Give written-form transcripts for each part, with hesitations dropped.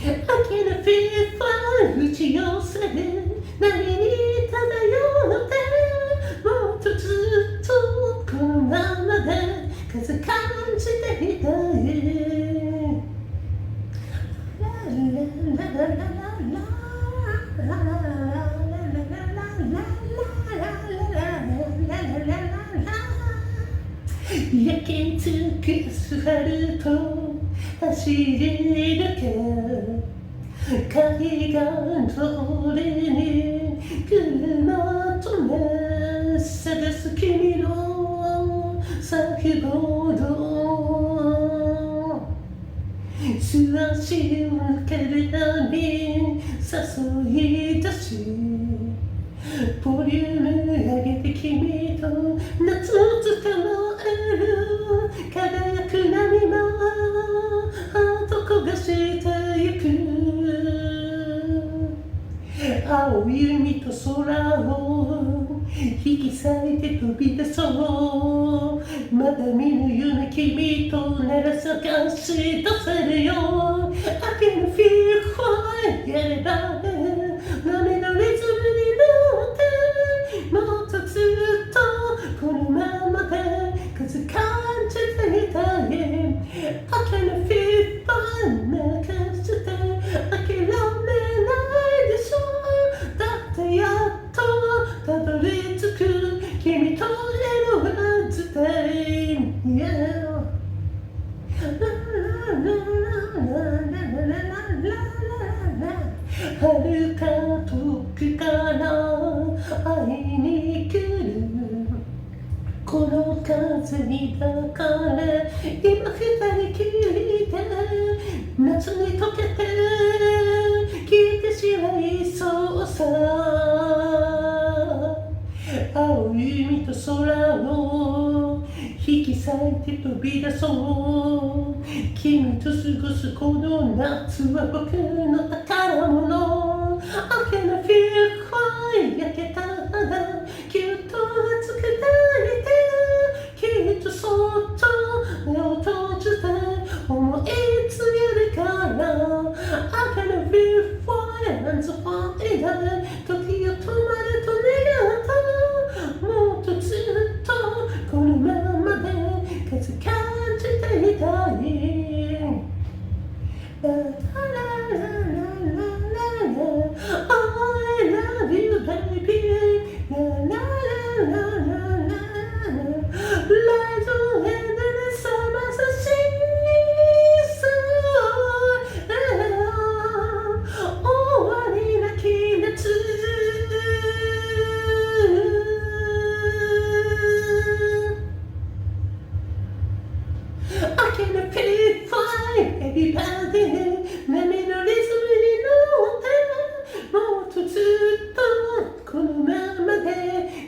秋のフィーバー打ち寄せる波に漂ってもっとずっとこのままで風感じていたいララララララ焼き付くアスファルト走り抜け海岸通りに車止め探す君のサーフボード素足を抜けるたび誘い出しボリューム上げて君と夏を捕まえる輝く波もハート焦がしてゆく青い海と空を引き裂いて飛び出そうまだ見ぬ夢君となら探し出せるよ I can feel fine やればね波のリズムに乗ってもっとずっとこのままで風感じていたい I can feel fine 任せて諦めないでしょだってやっとたどり着く君といるはずで Yeah遥か遠くから会いに来るこの風に抱かれ今二人きりで夏に溶けて消えてしまいそうさ青い海と空を引き裂いて飛び出そう君と過ごすこの夏は僕の宝物 I can feel fine 焼けた肌きっと熱く抱いてきっとそっと目を閉じて思いつけるから I can feel fine and so fine 時を止まると願ったもっとずっとこのままで風感じていたいI love you baby la la la la la Light on hand and summer season 終わりなき夏I can feel fine everybody 波のリズムに乗ってもっとずっとこのままで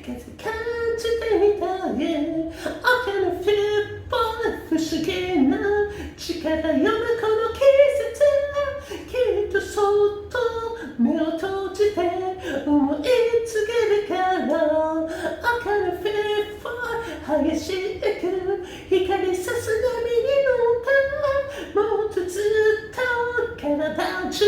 風感じていたい I can feel fine 不思議な力読むこの季節きっとそっと目を閉じて思いつけるから I can feel fine 激しく光さす波に乗ったもっとずっと体中